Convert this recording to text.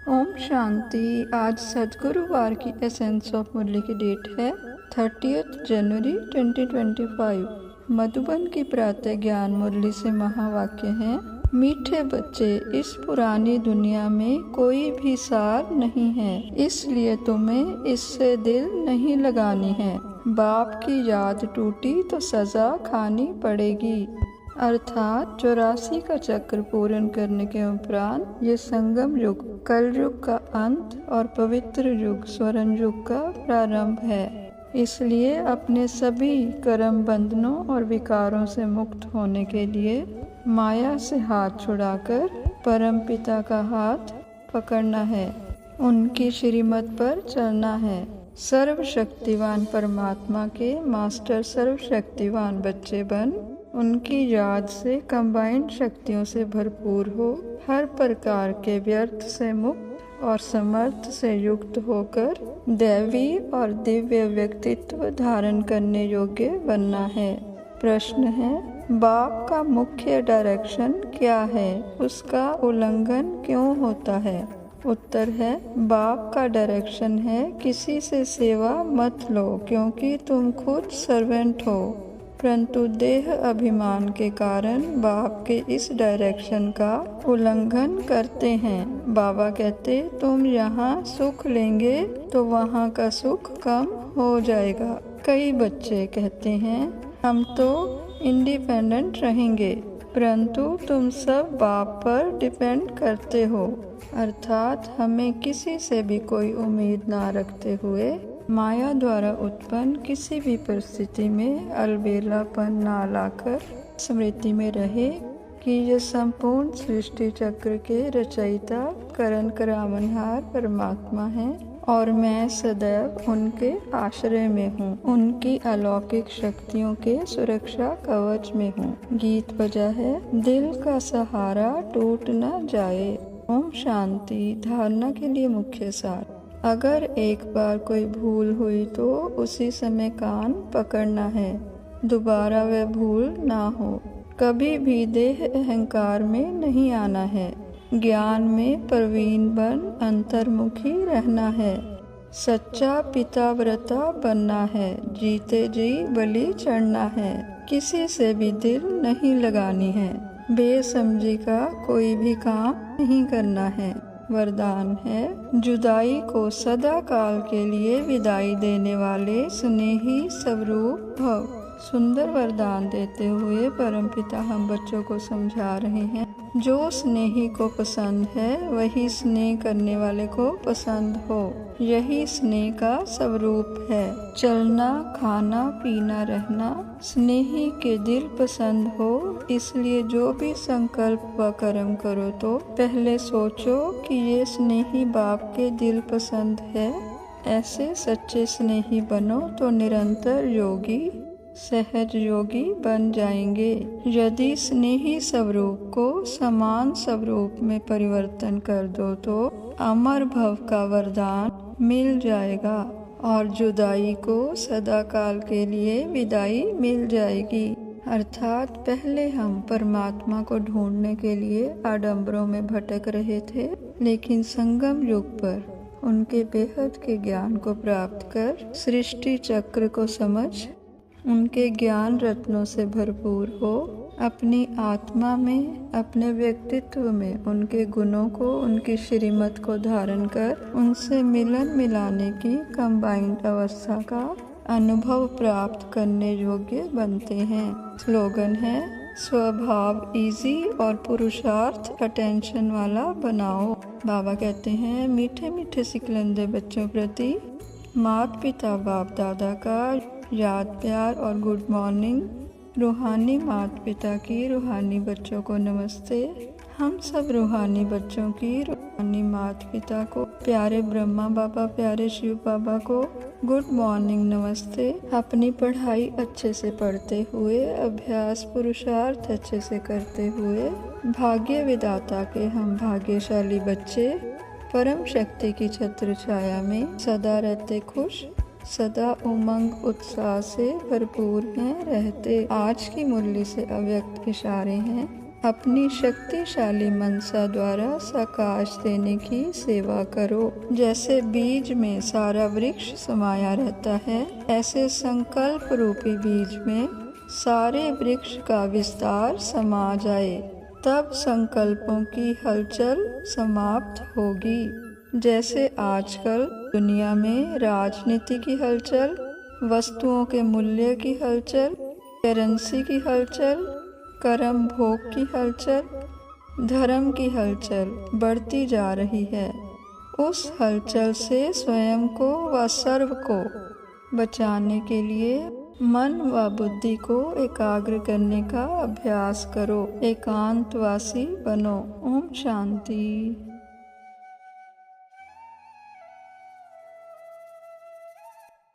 ओम शांति। आज सद्गुरुवार की essence of मुरली की डेट है 30 जनवरी 2025। मधुबन की प्रातः ज्ञान मुरली से महावाक्य है। मीठे बच्चे, इस पुरानी दुनिया में कोई भी सार नहीं है, इसलिए तुम्हें इससे दिल नहीं लगानी है। बाप की याद टूटी तो सजा खानी पड़ेगी। अर्थात 84 का चक्र पूर्ण करने के उपरांत ये संगम युग, कल युग का अंत और पवित्र युग, स्वर्ण युग का प्रारंभ है। इसलिए अपने सभी कर्म बंधनों और विकारों से मुक्त होने के लिए माया से हाथ छुड़ाकर परम पिता का हाथ पकड़ना है, उनकी श्रीमत पर चलना है। सर्वशक्तिवान परमात्मा के मास्टर सर्वशक्तिवान बच्चे बन उनकी याद से कंबाइंड शक्तियों से भरपूर हो, हर प्रकार के व्यर्थ से मुक्त और समर्थ से युक्त होकर दैवी और दिव्य व्यक्तित्व धारण करने योग्य बनना है। प्रश्न है, बाप का मुख्य डायरेक्शन क्या है, उसका उल्लंघन क्यों होता है? उत्तर है, बाप का डायरेक्शन है किसी से सेवा मत लो, क्योंकि तुम खुद सर्वेंट हो। परंतु देह अभिमान के कारण बाप के इस डायरेक्शन का उल्लंघन करते हैं। बाबा कहते, तुम यहाँ सुख लेंगे तो वहाँ का सुख कम हो जाएगा। कई बच्चे कहते हैं, हम तो इंडिपेंडेंट रहेंगे, परंतु तुम सब बाप पर डिपेंड करते हो। अर्थात हमें किसी से भी कोई उम्मीद ना रखते हुए माया द्वारा उत्पन्न किसी भी परिस्थिति में अलबेलापन ना लाकर स्मृति में रहे कि यह संपूर्ण सृष्टि चक्र के रचयिता करण करावनहार परमात्मा है और मैं सदैव उनके आश्रय में हूँ, उनकी अलौकिक शक्तियों के सुरक्षा कवच में हूँ। गीत बजा है, दिल का सहारा टूट न जाए। ओम शांति। धारणा के लिए मुख्य सार। अगर एक बार कोई भूल हुई तो उसी समय कान पकड़ना है, दोबारा वह भूल ना हो। कभी भी देह अहंकार में नहीं आना है, ज्ञान में प्रवीण बन अंतर्मुखी रहना है, सच्चा पिताव्रता बनना है, जीते जी बलि चढ़ना है, किसी से भी दिल नहीं लगानी है, बेसमझी का कोई भी काम नहीं करना है। वरदान है, जुदाई को सदा काल के लिए विदाई देने वाले स्नेही स्वरूप भव। सुंदर वरदान देते हुए परमपिता हम बच्चों को समझा रहे हैं, जो स्नेही को पसंद है वही स्नेह करने वाले को पसंद हो, यही स्नेह का स्वरूप है। चलना, खाना, पीना, रहना स्नेही के दिल पसंद हो, इसलिए जो भी संकल्प व कर्म करो तो पहले सोचो कि ये स्नेही बाप के दिल पसंद है। ऐसे सच्चे स्नेही बनो तो निरंतर योगी, सहज योगी बन जाएंगे। यदि स्नेही स्वरूप को समान स्वरूप में परिवर्तन कर दो तो अमर भव का वरदान मिल जाएगा और जुदाई को सदा काल के लिए विदाई मिल जाएगी। अर्थात पहले हम परमात्मा को ढूंढने के लिए आडंबरों में भटक रहे थे, लेकिन संगम युग पर उनके बेहद के ज्ञान को प्राप्त कर सृष्टि चक्र को समझ उनके ज्ञान रत्नों से भरपूर हो, अपनी आत्मा में, अपने व्यक्तित्व में उनके गुणों को, उनकी श्रीमत को धारण कर उनसे मिलन मिलाने की कंबाइंड अवस्था का अनुभव प्राप्त करने योग्य बनते हैं। स्लोगन है, स्वभाव इजी और पुरुषार्थ अटेंशन वाला बनाओ। बाबा कहते हैं, मीठे मीठे सिकलंदे बच्चों प्रति माता पिता बाप दादा का याद प्यार और गुड मॉर्निंग। रूहानी माता पिता की रूहानी बच्चों को नमस्ते। हम सब रूहानी बच्चों की रूहानी माता पिता को, प्यारे ब्रह्मा बाबा, प्यारे शिव बाबा को गुड मॉर्निंग नमस्ते। अपनी पढ़ाई अच्छे से पढ़ते हुए, अभ्यास पुरुषार्थ अच्छे से करते हुए, भाग्य विदाता के हम भाग्यशाली बच्चे परम शक्ति की छत्र छाया में सदा रहते खुश, सदा उमंग उत्साह से भरपूर हैं रहते। आज की मुरली से अव्यक्त इशारे हैं, अपनी शक्तिशाली मनसा द्वारा सकाश देने की सेवा करो। जैसे बीज में सारा वृक्ष समाया रहता है, ऐसे संकल्प रूपी बीज में सारे वृक्ष का विस्तार समा जाए, तब संकल्पों की हलचल समाप्त होगी। जैसे आजकल दुनिया में राजनीति की हलचल, वस्तुओं के मूल्य की हलचल, करेंसी की हलचल, कर्म भोग की हलचल, धर्म की हलचल बढ़ती जा रही है, उस हलचल से स्वयं को व सर्व को बचाने के लिए मन व बुद्धि को एकाग्र करने का अभ्यास करो। एकांतवासी बनो। ओम शांति।